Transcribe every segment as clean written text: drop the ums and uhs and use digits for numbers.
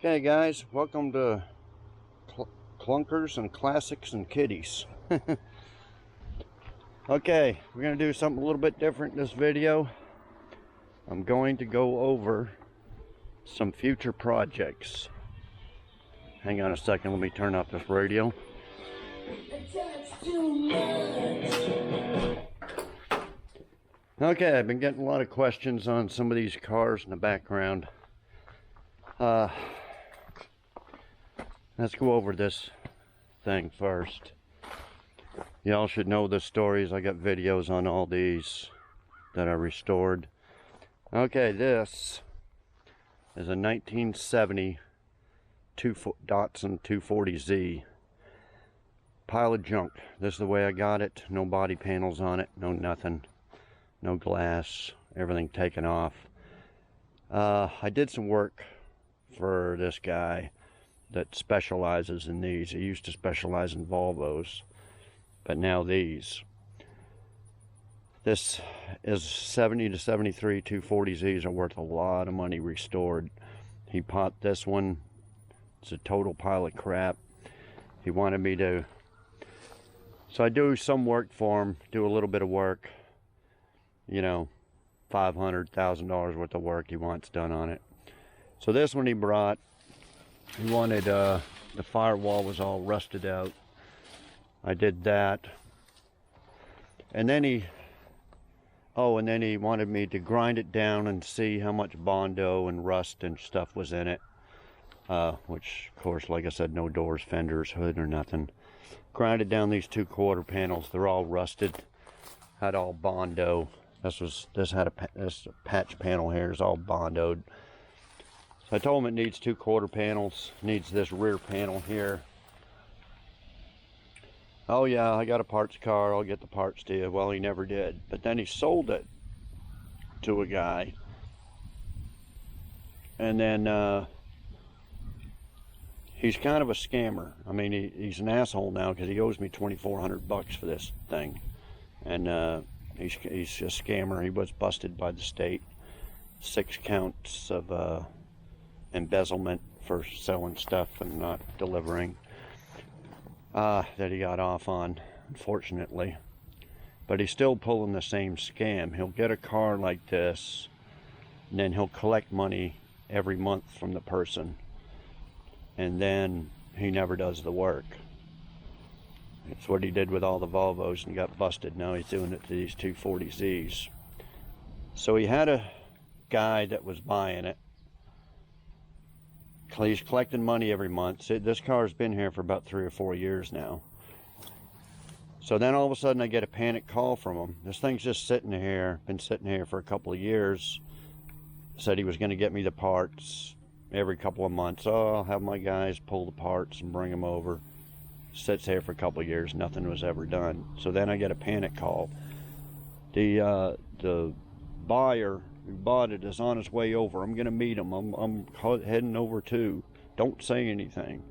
Okay guys, welcome to Clunkers and Classics and Kitties. Okay, we're going to do something a little bit different in this video. I'm going to go over some future projects. Hang on a second, let me turn off this radio. Okay, I've been getting a lot of questions on some of these cars in the background. Let's go over this thing first. Y'all should know the stories. I got videos on all these that I restored. Okay, this is a 1970 Datsun 240Z. Pile of junk. This is the way I got it. No body panels on it. No nothing. No glass. Everything taken off. I did some work for this guy that specializes in these. He used to specialize in Volvos, but now these. This is 70 to 73 240Zs are worth a lot of money restored. He bought this one. It's a total pile of crap. He wanted me to, so I do some work for him, do a little bit of work, you know, $500,000 worth of work he wants done on it. So this one he brought, he wanted, the firewall was all rusted out. I did that. And then he wanted me to grind it down and see how much Bondo and rust and stuff was in it. Which, of course, like I said, no doors, fenders, hood, or nothing. Grinded down these 2 quarter panels. They're all rusted. Had all Bondo. This had this patch panel here is all Bondoed. So I told him it needs 2 quarter panels. Needs this rear panel here. Oh yeah, I got a parts car. I'll get the parts to you. Well, he never did. But then he sold it to a guy. And then he's kind of a scammer. I mean, he's an asshole now because he owes me $2,400 for this thing. And he's a scammer. He was busted by the state. 6 counts of embezzlement for selling stuff and not delivering that he got off on, unfortunately. But he's still pulling the same scam. He'll get a car like this, and then he'll collect money every month from the person, and then he never does the work. It's what he did with all the Volvos and got busted. Now he's doing it to these 240Zs. So he had a guy that was buying it. He's collecting money every month. This car's been here for about 3 or 4 years now. So then all of a sudden I get a panic call from him. This thing's just sitting here, been sitting here for a couple of years. Said he was going to get me the parts every couple of months. Oh, I'll have my guys pull the parts and bring them over. Sits here for a couple of years, nothing was ever done. So then I get a panic call. The buyer who bought it is on his way over. I'm gonna meet him. I'm heading over too. Don't say anything.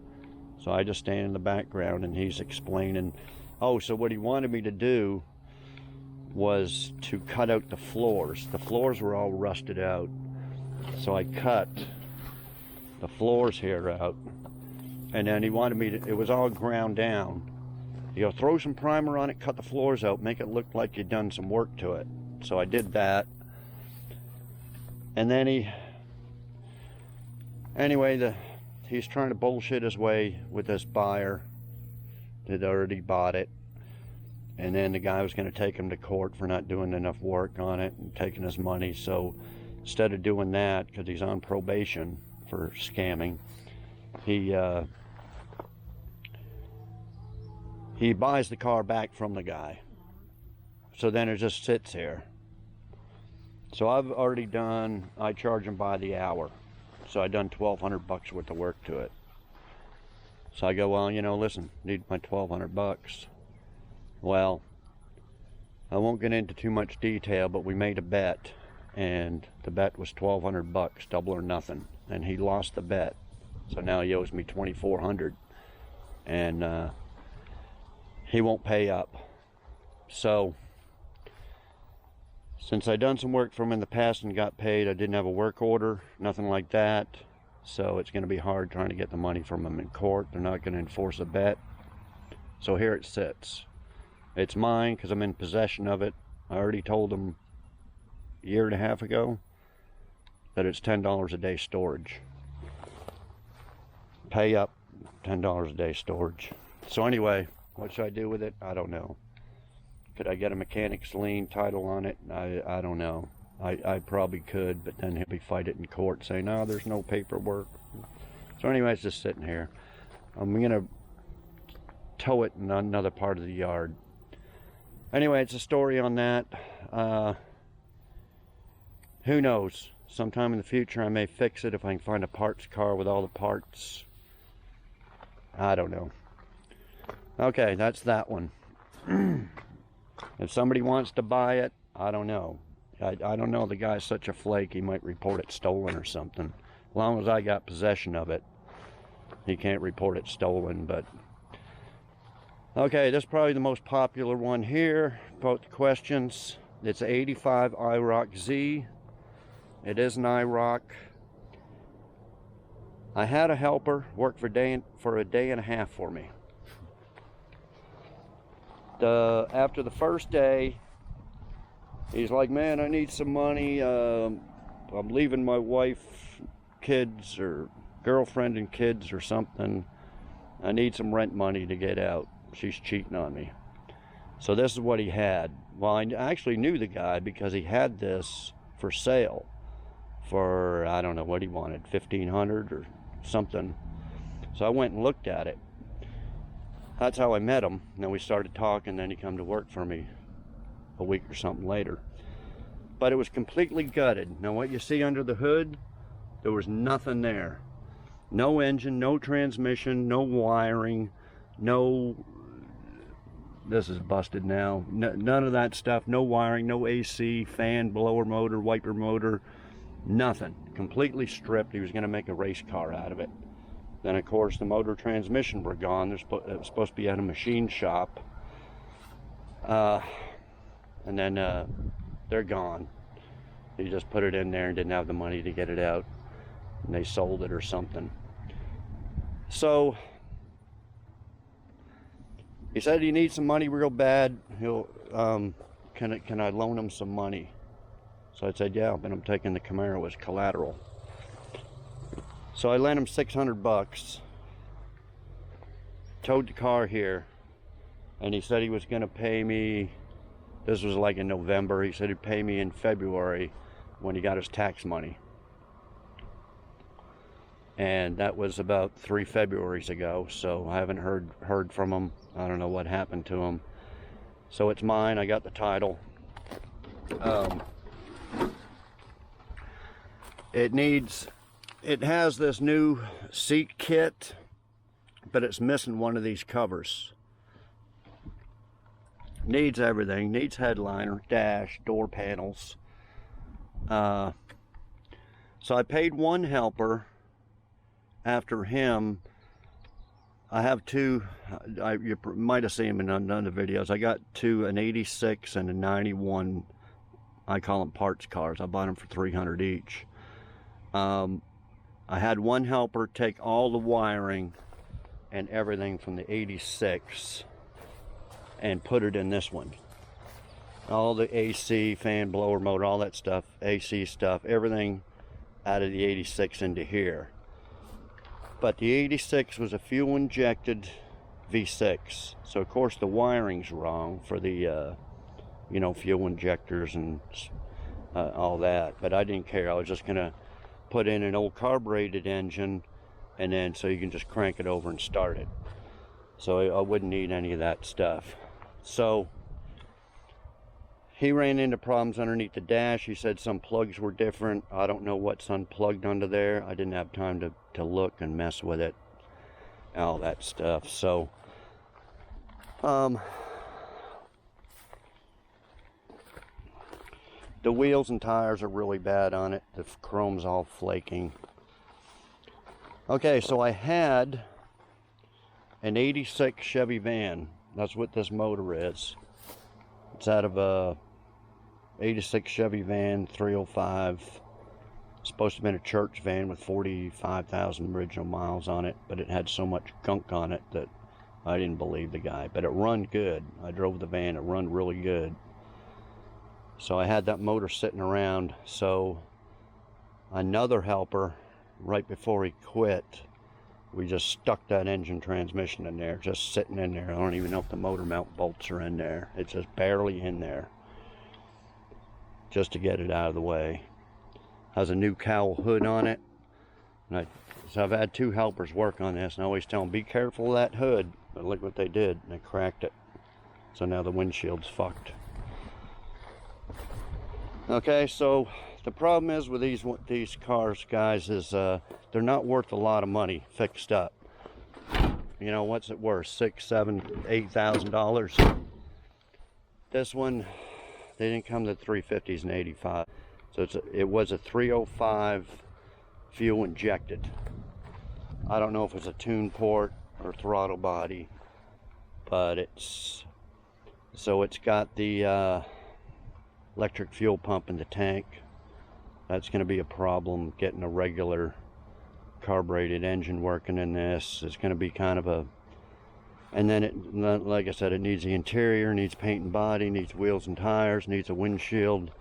So I just stand in the background and he's explaining. Oh, so what he wanted me to do was to cut out the floors. The floors were all rusted out. So I cut the floors here out. And then he wanted me to, it was all ground down. You know, throw some primer on it, cut the floors out, make it look like you'd done some work to it. So I did that. And then he's trying to bullshit his way with this buyer that already bought it. And then the guy was going to take him to court for not doing enough work on it and taking his money. So instead of doing that, because he's on probation for scamming, he buys the car back from the guy. So then it just sits here. So I've already done, I charge him by the hour. So I done $1,200 worth of work to it. So I go, well, you know, listen, need my $1,200. Well, I won't get into too much detail, but we made a bet, and the bet was $1,200, double or nothing. And he lost the bet. So now he owes me $2,400. And he won't pay up. So since I done some work for him in the past and got paid, I didn't have a work order, nothing like that. So it's going to be hard trying to get the money from them in court. They're not going to enforce a bet. So here it sits. It's mine because I'm in possession of it. I already told them a year and a half ago that it's $10 a day storage. Pay up, $10 a day storage. So anyway, what should I do with it? I don't know. Could I get a mechanic's lien title on it? I don't know. I probably could, but then he'll be fighting it in court saying, no, there's no paperwork. So anyway, it's just sitting here. I'm going to tow it in another part of the yard. Anyway, it's a story on that. Who knows? Sometime in the future I may fix it if I can find a parts car with all the parts. I don't know. Okay, that's that one. If somebody wants to buy it, I don't know. I don't know. The guy's such a flake, he might report it stolen or something. As long as I got possession of it, he can't report it stolen. But okay, this is probably the most popular one here. Both questions. It's 85 IROC-Z. It is an IROC. I had a helper work for a day and a half for me. After the first day, he's like, man, I need some money. I'm leaving my wife, kids, or girlfriend and kids or something. I need some rent money to get out. She's cheating on me. So this is what he had. Well, I actually knew the guy because he had this for sale for, I don't know what he wanted, $1,500 or something. So I went and looked at it. That's how I met him. And then we started talking, then he come to work for me a week or something later. But it was completely gutted. Now what you see under the hood, there was nothing there. No engine, no transmission, no wiring, no, this is busted now, none of that stuff, no wiring, no AC, fan, blower motor, wiper motor, nothing. Completely stripped. He was going to make a race car out of it. Then of course the motor transmission were gone. It was supposed to be at a machine shop. And then they're gone. He just put it in there and didn't have the money to get it out. And they sold it or something. So he said he needs some money real bad. He'll can I loan him some money? So I said, yeah, but I'm taking the Camaro as collateral. So I lent him $600, towed the car here, and he said he was going to pay me, this was like in November, he said he'd pay me in February when he got his tax money. And that was about 3 Februaries ago, so I haven't heard from him. I don't know what happened to him. So it's mine. I got the title. It has this new seat kit, but it's missing one of these covers. Needs everything. Needs headliner, dash, door panels. So I paid one helper. After him, I have two, you might have seen them in none of the videos. I got two, an 86 and a 91, I call them parts cars. I bought them for $300 each. I had one helper take all the wiring and everything from the 86 and put it in this one. All the AC, fan, blower, motor, all that stuff, AC stuff, everything out of the 86 into here. But the 86 was a fuel injected V6. So of course the wiring's wrong for the, fuel injectors and all that. But I didn't care. I was just gonna put in an old carbureted engine, and then so you can just crank it over and start it. So I wouldn't need any of that stuff. So he ran into problems underneath the dash. He said some plugs were different. I don't know what's unplugged under there. I didn't have time to look and mess with it, all that stuff. So the wheels and tires are really bad on it. The chrome's all flaking. Okay, so I had an 86 Chevy van. That's what this motor is. It's out of a 86 Chevy van, 305. Supposed to have been a church van with 45,000 original miles on it, but it had so much gunk on it that I didn't believe the guy. But it run good. I drove the van, it run really good. So I had that motor sitting around. So another helper, right before he quit, we just stuck that engine transmission in there, just sitting in there. I don't even know if the motor mount bolts are in there. It's just barely in there, just to get it out of the way. Has a new cowl hood on it. And so I've had two helpers work on this, and I always tell them, be careful of that hood. But look what they did, they cracked it. So now the windshield's fucked. Okay, so the problem is with these cars, guys, is they're not worth a lot of money fixed up. You know, what's it worth? $6,000, $7,000, $8,000. This one, they didn't come to 350s and 85. So it was a 305 fuel injected. I don't know if it's a tune port or throttle body, but it's got the electric fuel pump in the tank. That's going to be a problem getting a regular carbureted engine working in this. It's going to be kind of a, and then it, like I said, it needs the interior, needs paint and body, needs wheels and tires, needs a windshield,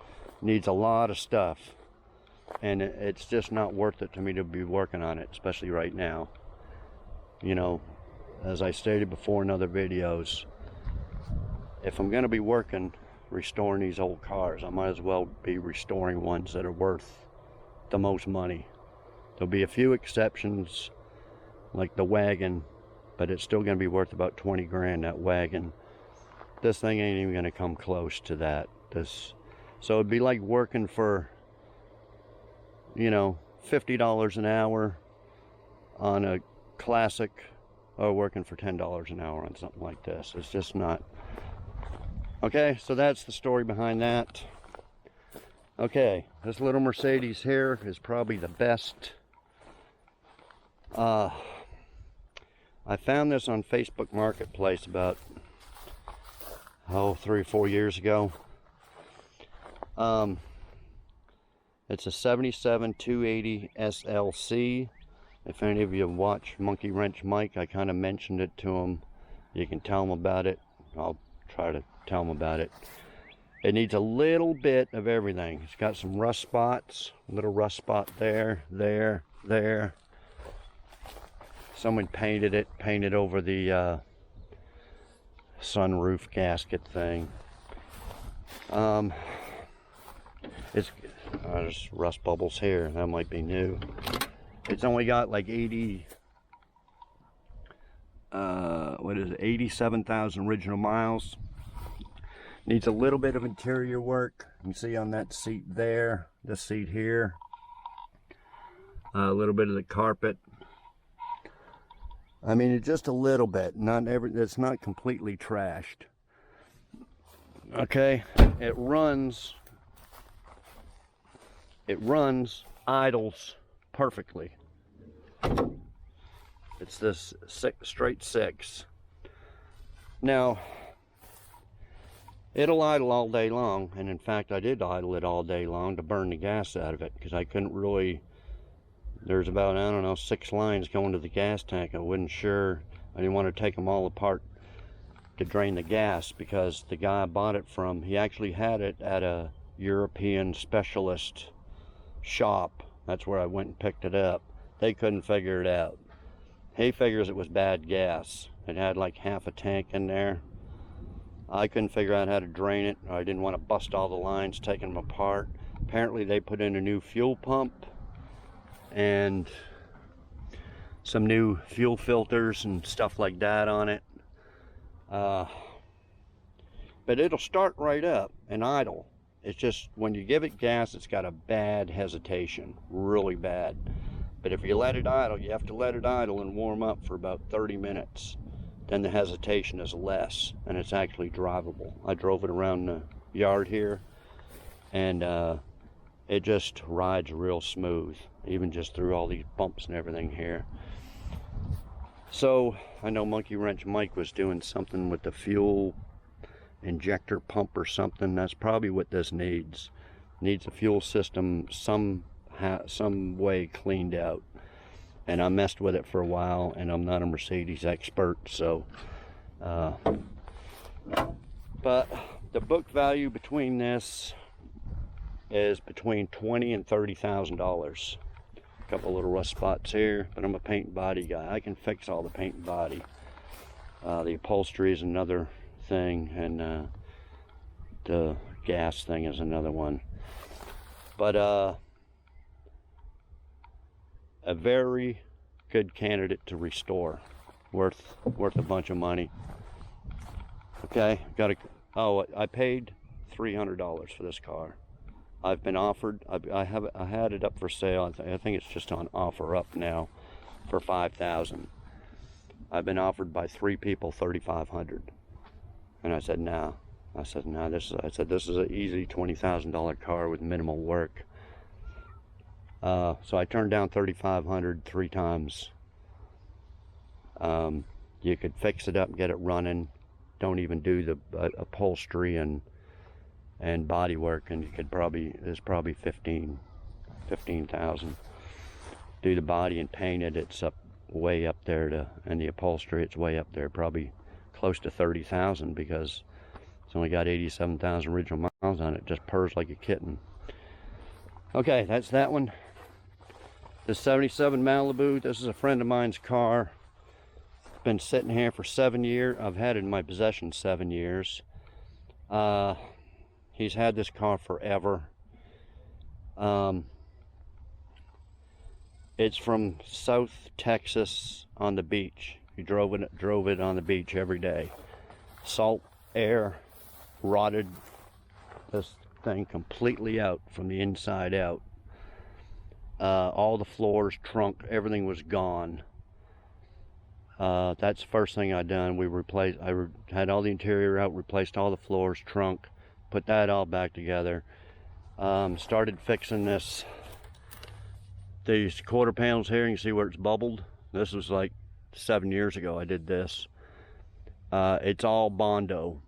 needs a lot of stuff, and it's just not worth it to me to be working on it, especially right now. You know, as I stated before in other videos, if I'm going to be working restoring these old cars, I might as well be restoring ones that are worth the most money. There'll be a few exceptions, like the wagon, but it's still going to be worth about 20 grand, that wagon. This thing ain't even going to come close to that. So it'd be like working for, you know, $50 an hour on a classic, or working for $10 an hour on something like this. It's just not. Okay, so that's the story behind that. Okay, this little Mercedes here is probably the best. I found this on Facebook Marketplace about, 3 or 4 years ago. It's a 77 280 SLC. If any of you watch Monkey Wrench Mike, I kind of mentioned it to him. You can tell him about it. I'll try to tell him about it. It needs a little bit of everything. It's got some rust spots, a little rust spot there, there. Someone painted over the sunroof gasket thing. There's rust bubbles here. That might be new. It's only got like 87,000 original miles. Needs a little bit of interior work. You can see on that seat there, this seat here, a little bit of the carpet. I mean, it's just a little bit. It's not completely trashed. Okay, it runs, idles perfectly. It's this straight 6. Now, it'll idle all day long, and in fact I did idle it all day long to burn the gas out of it, because I couldn't really, there's about, I don't know, 6 lines going to the gas tank. I wasn't sure, I didn't want to take them all apart to drain the gas, because the guy I bought it from, he actually had it at a European specialist shop. That's where I went and picked it up. They couldn't figure it out. He figures it was bad gas. It had like half a tank in there. I couldn't figure out how to drain it. I didn't want to bust all the lines, taking them apart. Apparently they put in a new fuel pump and some new fuel filters and stuff like that on it. But it'll start right up and idle. It's just when you give it gas, it's got a bad hesitation, really bad. But if you let it idle, you have to let it idle and warm up for about 30 minutes. Then the hesitation is less, and it's actually drivable. I drove it around the yard here, and it just rides real smooth, even just through all these bumps and everything here. So I know Monkey Wrench Mike was doing something with the fuel injector pump or something. That's probably what this needs. Needs a fuel system, some some way cleaned out. And I messed with it for a while, and I'm not a Mercedes expert, so but the book value between this is between $20,000 and $30,000. A couple little rust spots here, but I'm a paint and body guy. I can fix all the paint and body. The upholstery is another thing, and the gas thing is another one. But a very good candidate to restore, worth a bunch of money. Okay, I paid $300 for this car. I've been offered, I had it up for sale. I think it's just on offer up now for $5,000. I've been offered by 3 people $3,500, and I said no. I said no. This is an easy $20,000 car with minimal work. So I turned down $3,500 3 times. You could fix it up and get it running. Don't even do the upholstery and body work, and you could there's probably 15,000. Do the body and paint it, it's way up there, and the upholstery, it's way up there, probably close to 30,000, because it's only got 87,000 original miles on it. Just purrs like a kitten. Okay, that's that one. The 77 Malibu, this is a friend of mine's car. It's been sitting here for 7 years. I've had it in my possession 7 years. He's had this car forever. It's from South Texas on the beach. He drove it on the beach every day. Salt, air, rotted this thing completely out from the inside out. All the floors, trunk, everything was gone. That's the first thing I done. I had all the interior out, replaced all the floors, trunk, put that all back together. Started fixing these quarter panels here. You can see where it's bubbled. This was like 7 years ago I did this. It's all Bondo,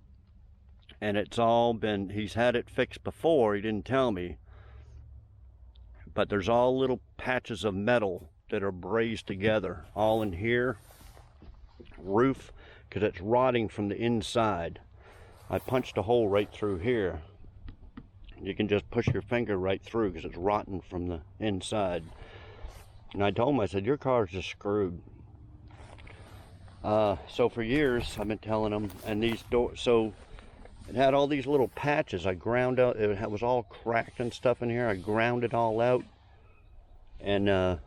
and he's had it fixed before. He didn't tell me, but there's all little patches of metal that are brazed together all in here, roof, because it's rotting from the inside. I punched a hole right through here. You can just push your finger right through because it's rotten from the inside. And I told him, I said, your car's just screwed. So for years I've been telling him, and these doors, so it had all these little patches. I ground out, it was all cracked and stuff in here. I ground it all out, and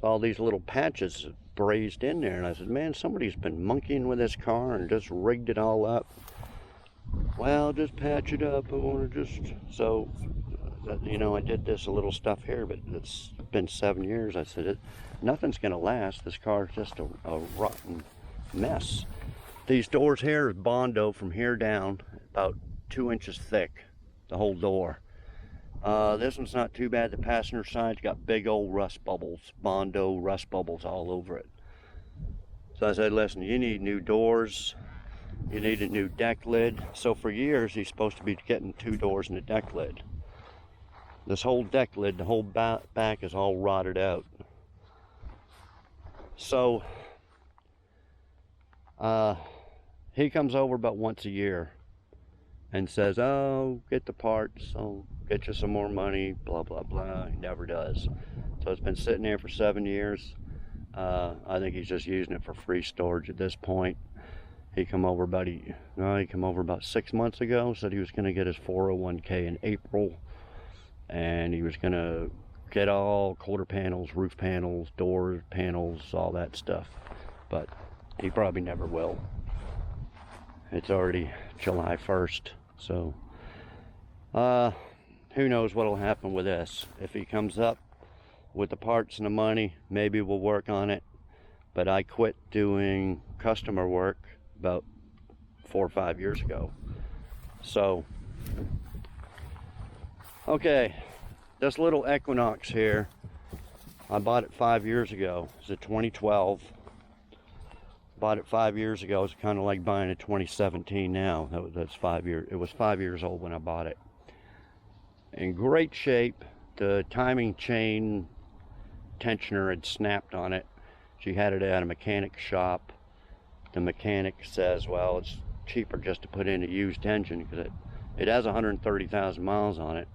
all these little patches brazed in there. And I said, man, somebody's been monkeying with this car and just rigged it all up. Well, just patch it up. I want to just, so, you know, I did this little stuff here, but it's been 7 years. I said, nothing's going to last. This car's just a rotten mess. These doors here is Bondo from here down, about 2 inches thick, the whole door. This one's not too bad. The passenger side's got big old rust bubbles, Bondo rust bubbles all over it. So I said, listen, you need new doors. You need a new deck lid. So for years, he's supposed to be getting 2 doors and a deck lid. This whole deck lid, the whole back is all rotted out. So he comes over about once a year and says, oh, get the parts, I'll get you some more money, blah, blah, blah. He never does. So it's been sitting there for 7 years. I think he's just using it for free storage at this point. He come over about 6 months ago, said he was going to get his 401k in April, and he was going to get all quarter panels, roof panels, door panels, all that stuff, but he probably never will. It's already July 1st, so who knows what'll happen with this. If he comes up with the parts and the money, maybe we'll work on it, but I quit doing customer work about 4 or 5 years ago. So okay, this little Equinox here, I bought it 5 years ago. It's a 2012. Bought it 5 years ago. It's kind of like buying a 2017 now. That's 5 years. It was 5 years old when I bought it. In great shape. the timing chain tensioner had snapped on it. She had it at a mechanic shop. The mechanic says, well, it's cheaper just to put in a used engine because it has 130,000 miles on it.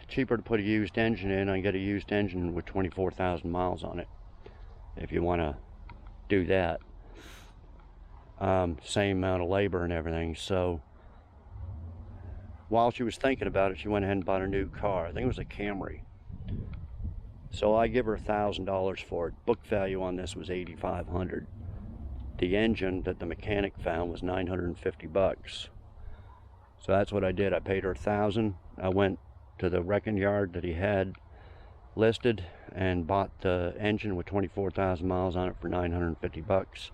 Cheaper to put a used engine in. I get a used engine with 24,000 miles on it if you want to do that. Same amount of labor and everything. So while she was thinking about it, she went ahead and bought a new car. I think it was a Camry. So I give her $1,000 for it. Book value on this was $8,500. The engine that the mechanic found was $950. So that's what I did. I paid her $1,000. I went to the wrecking yard that he had listed and bought the engine with 24,000 miles on it for $950.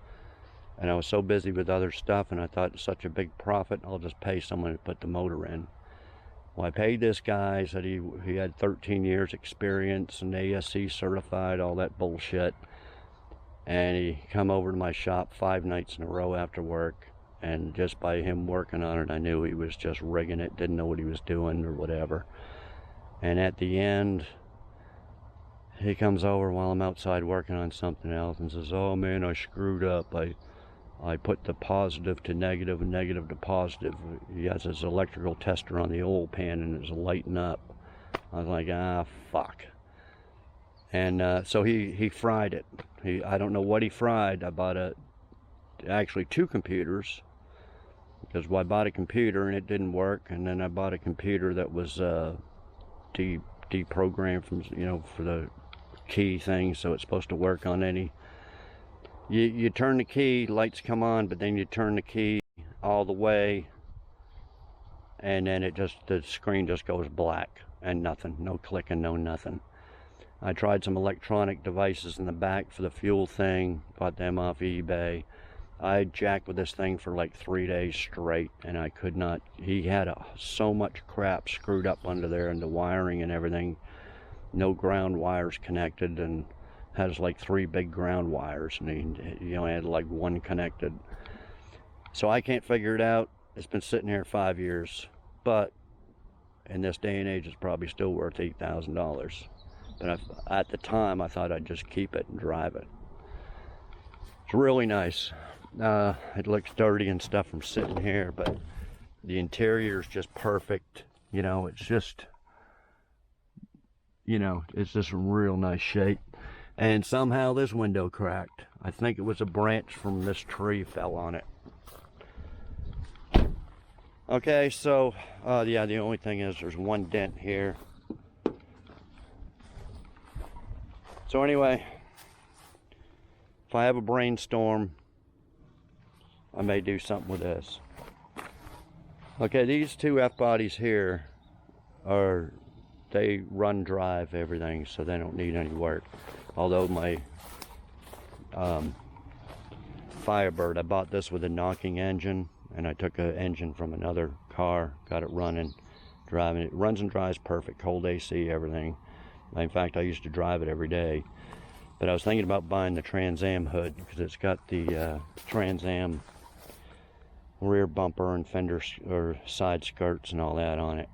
And I was so busy with other stuff, and I thought it's such a big profit, I'll just pay someone to put the motor in. Well, I paid this guy, said he had 13 years experience and ASC certified, all that bullshit. And he come over to my shop 5 nights in a row after work, and just by him working on it, I knew he was just rigging it, didn't know what he was doing or whatever. And at the end, he comes over while I'm outside working on something else and says, oh man, I screwed up. I put the positive to negative and negative to positive. He has his electrical tester on the oil pan and it's lighting up. I was like, ah, fuck. And so he fried it. I don't know what he fried. I bought actually 2 computers, because I bought a computer and it didn't work, and then I bought a computer that was deprogrammed from, for the key thing, so it's supposed to work on any. You turn the key, lights come on, but then you turn the key all the way, and then the screen just goes black and nothing, no clicking, no nothing. I tried some electronic devices in the back for the fuel thing, bought them off eBay. I jacked with this thing for like 3 days straight, and I could not. He had so much crap screwed up under there, and the wiring and everything, no ground wires connected, and has like 3 big ground wires, and he only had like 1 connected. So I can't figure it out. It's been sitting here 5 years, but in this day and age, it's probably still worth $8,000. But at the time, I thought I'd just keep it and drive it. It's really nice. It looks dirty and stuff from sitting here, but the interior is just perfect. It's just, it's just a real nice shape. And somehow this window cracked. I think it was a branch from this tree fell on it. Okay, so, yeah, the only thing is there's 1 dent here. So anyway, if I have a brainstorm, I may do something with this. Okay, these 2 F-bodies here they run drive everything, so they don't need any work. Although my Firebird, I bought this with a knocking engine, and I took an engine from another car, got it running, driving it. It runs and drives perfect, cold AC, everything. In fact, I used to drive it every day. But I was thinking about buying the Trans Am hood, because it's got the Trans Am rear bumper and fender or side skirts and all that on it.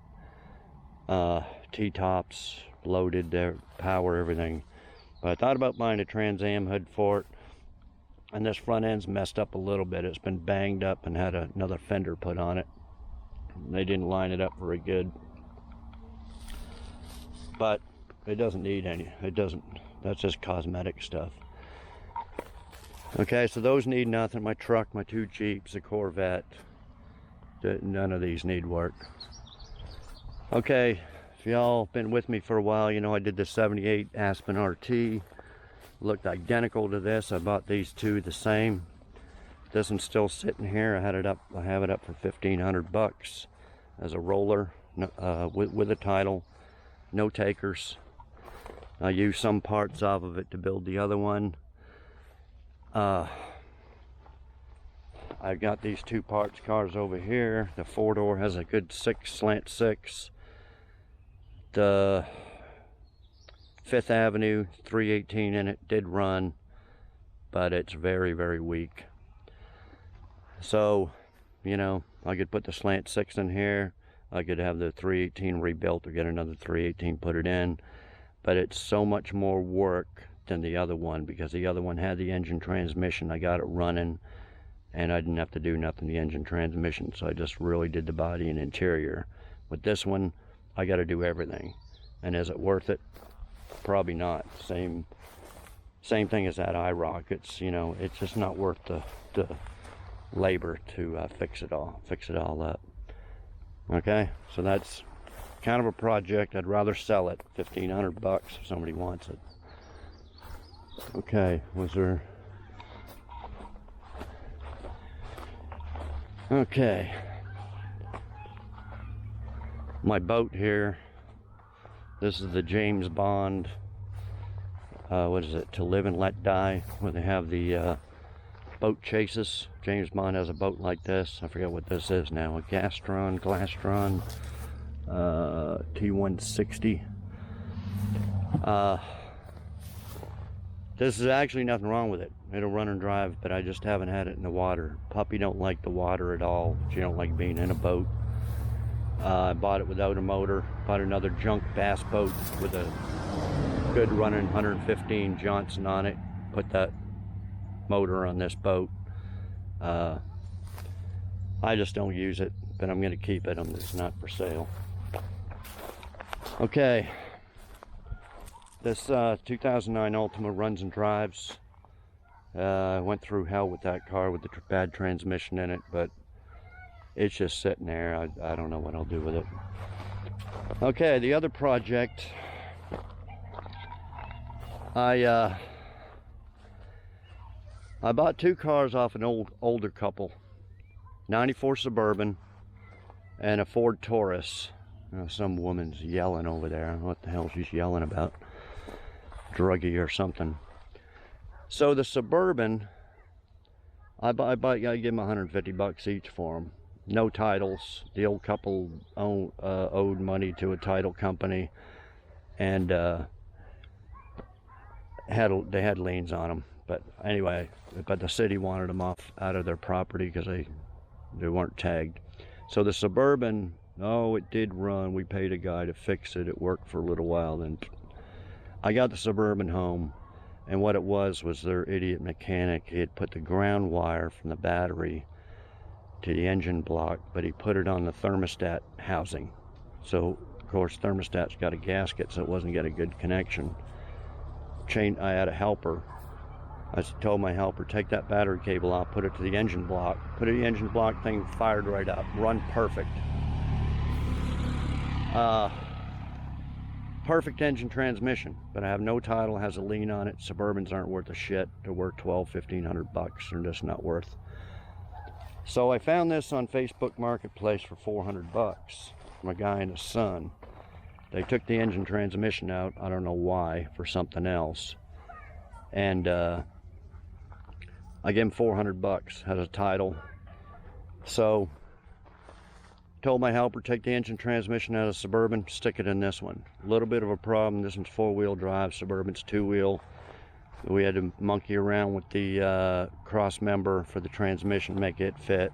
T-tops, loaded, there, power, everything. But I thought about buying a Trans Am hood for it. And this front end's messed up a little bit. It's been banged up and had another fender put on it. They didn't line it up very good. But it doesn't need any. It doesn't. That's just cosmetic stuff. Okay, so those need nothing. My truck, my 2 Jeeps, a Corvette. None of these need work. Okay, if y'all been with me for a while, I did the 78 Aspen RT. Looked identical to this. I bought these 2 the same. This one's still sitting here. I have it up for $1,500 as a roller with a title. No takers. I used some parts off of it to build the other one. I've got these 2 parts cars over here. The 4-door has a good slant 6. The 5th Avenue 318 in it did run, but it's very, very weak. So, I could put the slant 6 in here. I could have the 318 rebuilt or get another 318, put it in. But it's so much more work than the other one, because the other one had the engine transmission. I got it running, and I didn't have to do nothing to the engine transmission, so I just really did the body and interior. With this one, I got to do everything. And is it worth it? Probably not. Same thing as that IROC. It's, you know, it's just not worth the labor to fix it all up. Okay, so that's kind of a project. I'd rather sell it, $1,500 if somebody wants it. Okay, was there? Okay, my boat here. This is the James Bond. What is it? To Live and Let Die, where they have the boat chases. James Bond has a boat like this. I forget what this is now. A Glastron T160. This is actually nothing wrong with it. It'll run and drive, but I just haven't had it in the water. Puppy don't like the water at all. She don't like being in a boat. I bought it without a motor. Bought another junk bass boat with a good running 115 Johnson on it. Put that motor on this boat. I just don't use it, but I'm going to keep it. It's not for sale. Okay, this 2009 Altima runs and drives. I went through hell with that car with the bad transmission in it, but it's just sitting there. I don't know what I'll do with it. Okay, the other project, I bought two cars off an older couple, 94 Suburban and a Ford Taurus. Some woman's yelling over there. I don't know what the hell she's yelling about. Druggie or something. So the Suburban, I gave them $150 each for them. No titles. The old couple owed money to a title company, and they had liens on them. But anyway, but the city wanted them out of their property because they weren't tagged. So the Suburban, oh, it did run. We paid a guy to fix it. It worked for a little while. Then I got the Suburban home, and what it was their idiot mechanic. He had put the ground wire from the battery to the engine block, but he put it on the thermostat housing. So of course thermostat's got a gasket, so it wasn't got a good connection. I had a helper. I told my helper, take that battery cable out, put it to the engine block. Put it in the engine block, thing fired right up, run perfect. Perfect engine transmission, but I have no title, has a lien on it. Suburbans aren't worth a shit. They're worth $1,200-$1,500. They're just not worth. So I found this on Facebook Marketplace for $400 from a guy and his son. They took the engine transmission out, I don't know why, for something else. And I gave him $400, has a title. So told my helper, take the engine transmission out of Suburban, stick it in this one. A little bit of a problem. This one's 4-wheel drive, Suburban's 2-wheel. We had to monkey around with the cross member for the transmission, make it fit,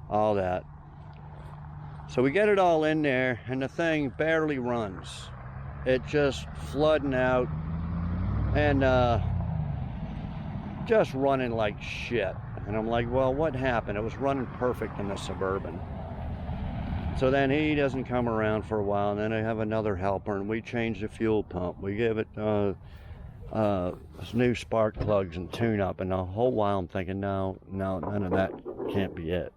all that. So we get it all in there, and the thing barely runs. It just flooding out, and just running like shit. And I'm like, well, what happened? It was running perfect in the Suburban. So then he doesn't come around for a while, and then I have another helper, and we change the fuel pump. We give it new spark plugs and tune-up, and the whole while I'm thinking, no, none of that can't be it.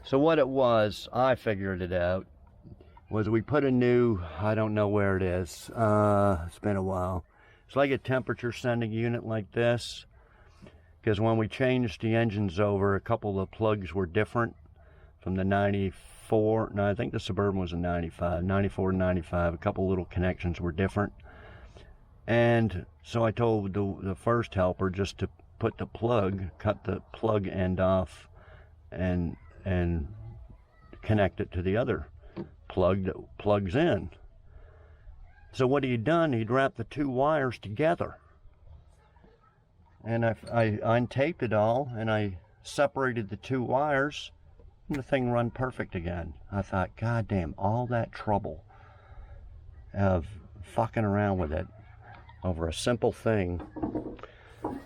So what it was, I figured it out, was we put a new, I don't know where it is, it's been a while. It's like a temperature sending unit like this, because when we changed the engines over, a couple of the plugs were different from the 94, no, I think the Suburban was a 95, 94 to 95, a couple little connections were different. And so I told the first helper just to put the plug, cut the plug end off, and connect it to the other plug that plugs in. So what he'd done, he'd wrapped the two wires together. And I untaped it all, and I separated the two wires, and the thing run perfect again. I thought, God damn, all that trouble of fucking around with it over a simple thing.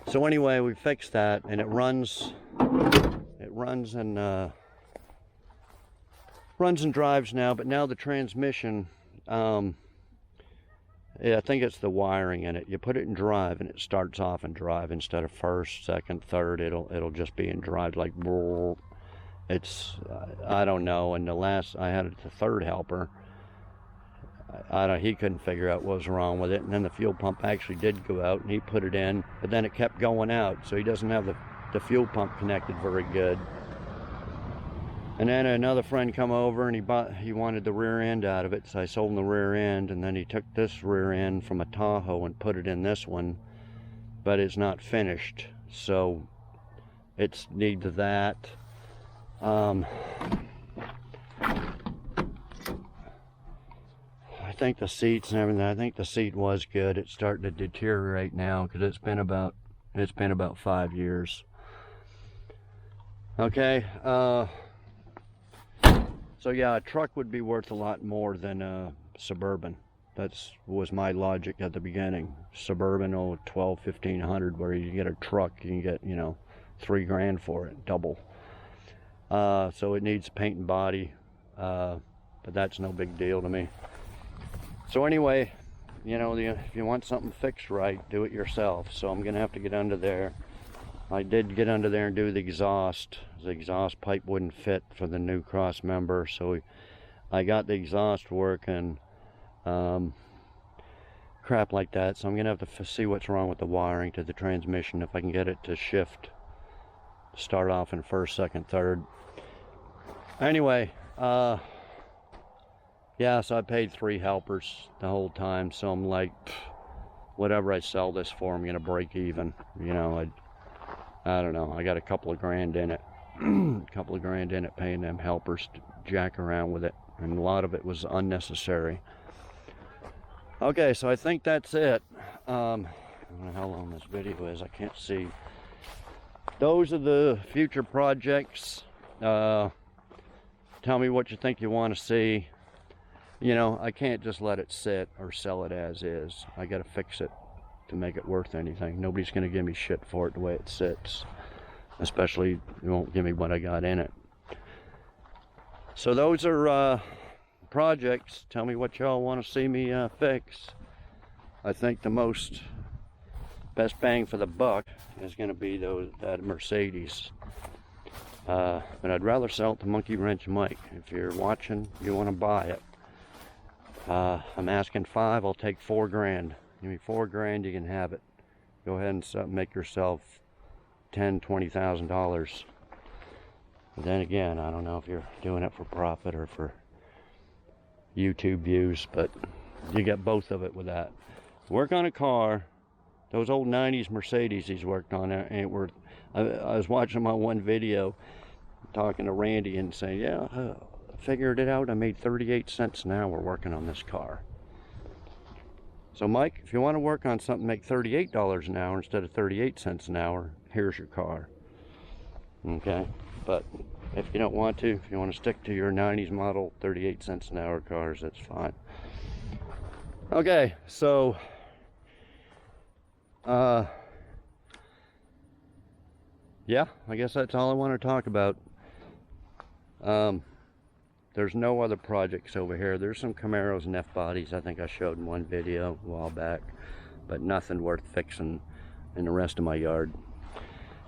So anyway, we fixed that, and it runs and drives now. But now the transmission, yeah, I think it's the wiring in it. You put it in drive, and it starts off in drive instead of first, second, third. It'll just be in drive, like brrr. It's I don't know. And the last I had it, the third helper, he couldn't figure out what was wrong with it. And then the fuel pump actually did go out, and he put it in, but then it kept going out, so he doesn't have the fuel pump connected very good. And then another friend come over, and he wanted the rear end out of it, so I sold him the rear end. And then he took this rear end from a Tahoe and put it in this one, but it's not finished, so it's needs that. I think the seats and everything, I think the seat was good. It's starting to deteriorate now because it's been about 5 years. Okay, so yeah, a truck would be worth a lot more than a Suburban. That was my logic at the beginning. Suburban, $1,200-1,500, where you get a truck, you can get, you know, $3 grand for it, double. So it needs paint and body, but that's no big deal to me. So anyway, you know, if you want something fixed right, do it yourself. So I'm gonna have to get under there. I did get under there and do the exhaust. The exhaust pipe wouldn't fit for the new cross member, so I got the exhaust working, crap like that. So I'm gonna have to see what's wrong with the wiring to the transmission, if I can get it to shift, start off in first, second, third. Anyway, yeah, so I paid 3 helpers the whole time, so I'm like, whatever I sell this for, I'm gonna break even. You know, I don't know, I got a couple of grand in it. Couple of grand in it paying them helpers to jack around with it, and a lot of it was unnecessary. Okay, so I think that's it. I don't know how long this video is, I can't see. Those are the future projects. Tell me what you think you want to see. You know, I can't just let it sit or sell it as is. I got to fix it to make it worth anything. Nobody's going to give me shit for it the way it sits. Especially, you won't give me what I got in it. So those are projects. Tell me what y'all want to see me fix. I think the best bang for the buck is going to be that Mercedes. But I'd rather sell it to Monkey Wrench Mike. If you're watching, you want to buy it. I'm asking 5, I'll take 4 grand. Give me 4 grand, you can have it. Go ahead and make yourself $10,000-$20,000. But then again, I don't know if you're doing it for profit or for YouTube views, but you get both of it with that. Work on a car. Those old 90s Mercedes he's worked on ain't worth. I was watching my one video talking to Randy and saying, yeah, I figured it out. I made 38 cents an hour working on this car. So Mike, if you want to work on something, make $38 an hour instead of 38 cents an hour, here's your car. Okay, but if you don't want to, if you want to stick to your 90s model 38 cents an hour cars, that's fine. Okay, so yeah, I guess that's all I want to talk about. There's no other projects over here. There's some Camaros and F-bodies I think I showed in one video a while back, but nothing worth fixing in the rest of my yard.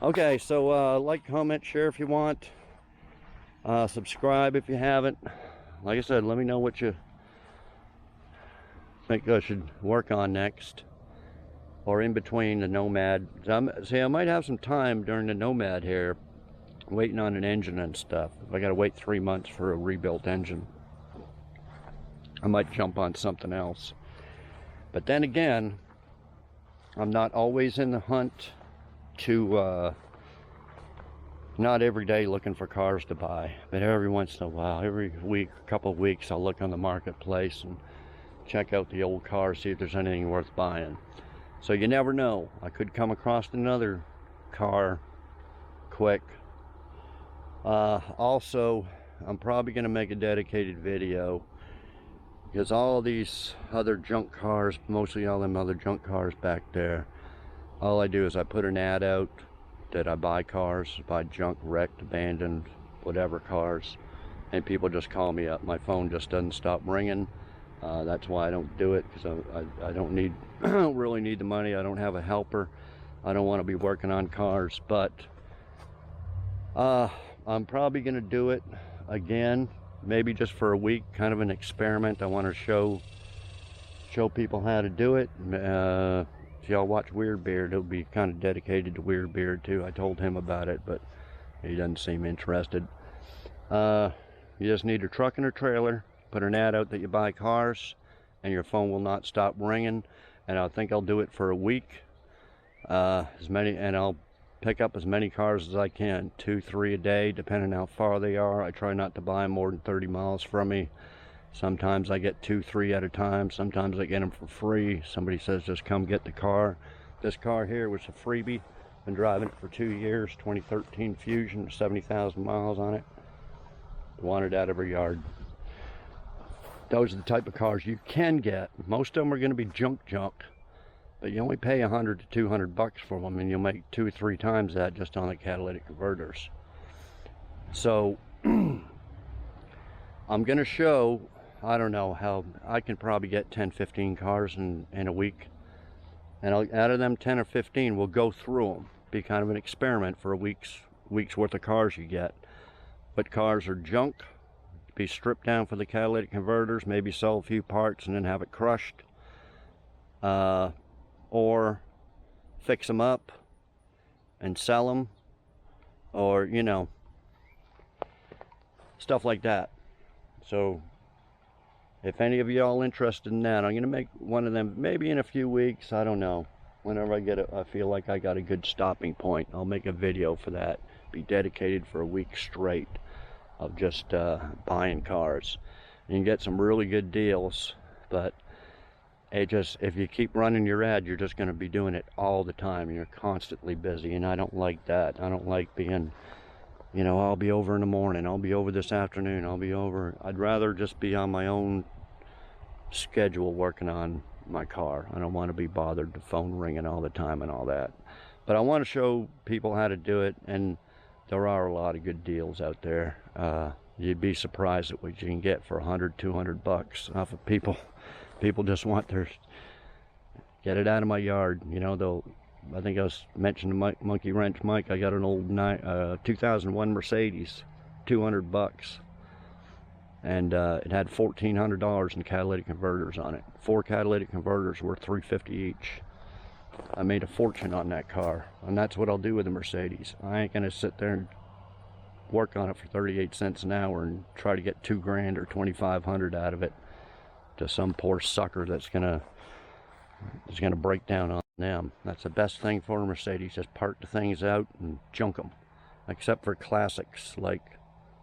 Okay, so like, comment, share if you want. Subscribe if you haven't. Like I said, let me know what you think I should work on next, or in between the Nomad. See, I might have some time during the Nomad here, waiting on an engine and stuff. If I gotta wait 3 months for a rebuilt engine, I might jump on something else. But then again, I'm not always in the hunt to, not every day looking for cars to buy, but every once in a while, every week, couple of weeks, I'll look on the marketplace and check out the old cars, see if there's anything worth buying. So you never know, I could come across another car quick. Also, I'm probably going to make a dedicated video, because all these other junk cars, mostly all them other junk cars back there, all I do is I put an ad out that I buy cars, buy junk, wrecked, abandoned, whatever cars, and people just call me up. My phone just doesn't stop ringing. That's why I don't do it, because I don't need, I don't really need the money. I don't have a helper. I don't want to be working on cars, but I'm probably going to do it again, maybe just for a week, kind of an experiment. I want to show people how to do it. If y'all watch Weird Beard, it'll be kind of dedicated to Weird Beard too. I told him about it, but he doesn't seem interested. You just need a truck and a trailer, put an ad out that you buy cars, and your phone will not stop ringing. And I think I'll do it for a week, and I'll pick up as many cars as I can, 2, 3 a day, depending how far they are. I try not to buy them more than 30 miles from me. Sometimes I get 2, 3 at a time. Sometimes I get them for free. Somebody says just come get the car. This car here was a freebie. Been driving it for 2 years, 2013 Fusion, 70,000 miles on it. Wanted out of her yard. Those are the type of cars you can get. Most of them are going to be junk, but you only pay 100 to 200 bucks for them, and you'll make 2 or 3 times that just on the catalytic converters. So I'm going to show, I don't know how, I can probably get 10, 15 cars in a week, and out of them 10 or 15, we'll go through them. Be kind of an experiment for a week's worth of cars you get. But cars are junk, be stripped down for the catalytic converters, maybe sell a few parts and then have it crushed, or fix them up and sell them, or you know, stuff like that. So if any of y'all interested in that, I'm gonna make one of them maybe in a few weeks. I don't know, whenever I feel like I got a good stopping point, I'll make a video for that, be dedicated for a week straight of just buying cars. You can get some really good deals, but if you keep running your ad, you're just going to be doing it all the time. You're constantly busy, and I don't like that. I don't like being, you know, I'll be over in the morning, I'll be over this afternoon, I'll be over. I'd rather just be on my own schedule working on my car. I don't want to be bothered, the phone ringing all the time and all that. But I want to show people how to do it, and there are a lot of good deals out there. You'd be surprised at what you can get for 100, 200 bucks off of people. People just want their, get it out of my yard. You know, I think I was mentioning to Monkey Wrench Mike, I got an old 2001 Mercedes, 200 bucks. And it had $1,400 in catalytic converters on it. 4 catalytic converters were $350 each. I made a fortune on that car, and that's what I'll do with the Mercedes. I ain't gonna sit there and work on it for 38 cents an hour and try to get $2,000 or $2,500 out of it to some poor sucker that's gonna break down on them. That's the best thing for a Mercedes, just part the things out and junk them, except for classics like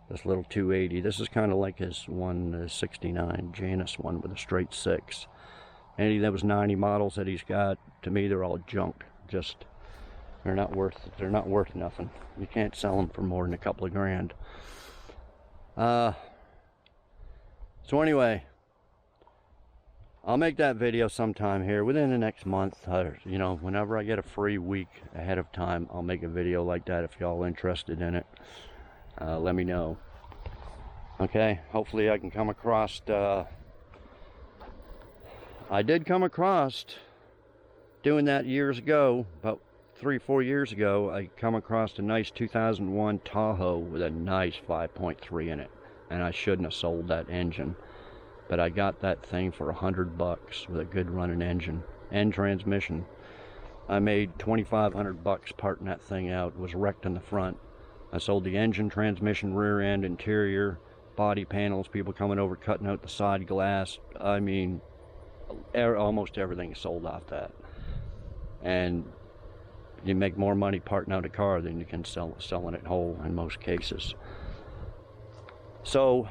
this little 280. This is kind of like his 169 Janus one with a straight 6. Any of those 90 models that he's got, to me, they're all junk. Just, they're not worth nothing. You can't sell them for more than a couple of grand. So anyway, I'll make that video sometime here within the next month. You know, whenever I get a free week ahead of time, I'll make a video like that. If y'all interested in it, let me know. Okay, hopefully I can come across I did come across, doing that years ago, about 3 or 4 years ago, I come across a nice 2001 Tahoe with a nice 5.3 in it, and I shouldn't have sold that engine, but I got that thing for 100 bucks with a good running engine and transmission. I made 2,500 bucks parting that thing out. It was wrecked in the front. I sold the engine, transmission, rear end, interior, body panels, people coming over cutting out the side glass. I mean, almost everything is sold off that, and you make more money parting out a car than you can selling it whole in most cases. So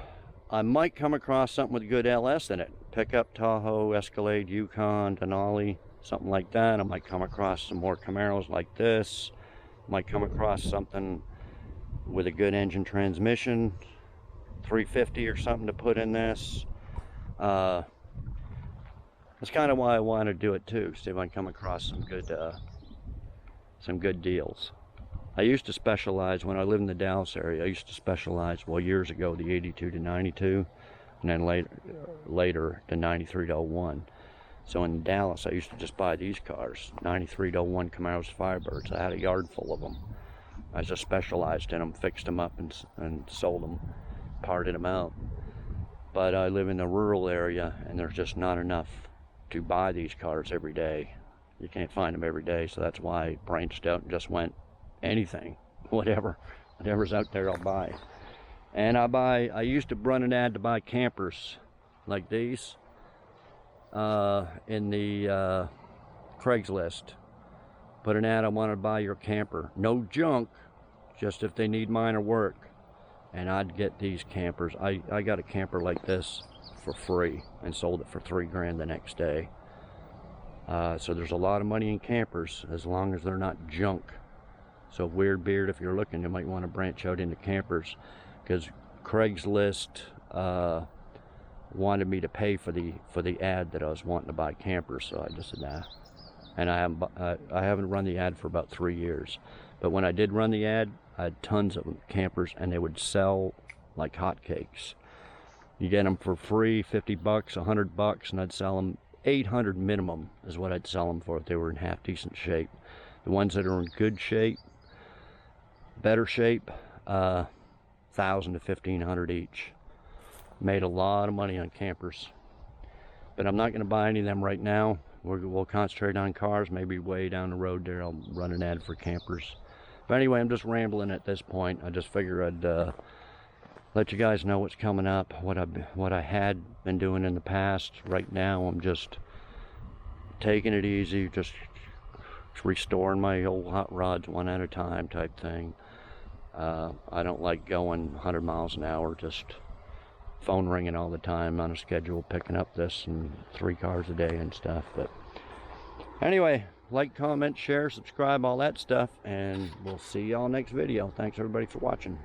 I might come across something with a good LS in it, pickup, Tahoe, Escalade, Yukon, Denali, something like that. I might come across some more Camaros like this. Might come across something with a good engine transmission, 350 or something to put in this. That's kind of why I want to do it too, see if I can come across some good deals. I used to specialize, when I lived in the Dallas area, I used to specialize, well, years ago, the 82 to 92, and then later the 93 to 01. So in Dallas, I used to just buy these cars, 93 to 01 Camaros Firebirds. I had a yard full of them. I just specialized in them, fixed them up and sold them, parted them out. But I live in the rural area, and there's just not enough to buy these cars every day. You can't find them every day, so that's why I branched out and just went anything, whatever's out there I'll buy. And I used to run an ad to buy campers like these in the Craigslist. Put an ad, I want to buy your camper. No junk, just if they need minor work. And I'd get these campers. I got a camper like this for free and sold it for $3 grand the next day. So there's a lot of money in campers as long as they're not junk. So Weird Beard, if you're looking, you might want to branch out into campers, because Craigslist wanted me to pay for the ad that I was wanting to buy campers. So I just said nah. And I haven't run the ad for about 3 years. But when I did run the ad, I had tons of campers, and they would sell like hotcakes. You get them for free, 50 bucks, 100 bucks, and I'd sell them 800 minimum is what I'd sell them for if they were in half decent shape. The ones that are in good shape, better shape, 1,000 to 1,500 each. Made a lot of money on campers. But I'm not going to buy any of them right now. We'll concentrate on cars. Maybe way down the road there I'll run an ad for campers. But anyway, I'm just rambling at this point. I just figure I'd let you guys know what's coming up, what I had been doing in the past. Right now I'm just taking it easy, just restoring my old hot rods one at a time type thing. I don't like going 100 miles an hour, just phone ringing all the time on a schedule, picking up this and 3 cars a day and stuff. But anyway, like, comment, share, subscribe, all that stuff, and we'll see y'all next video. Thanks everybody for watching.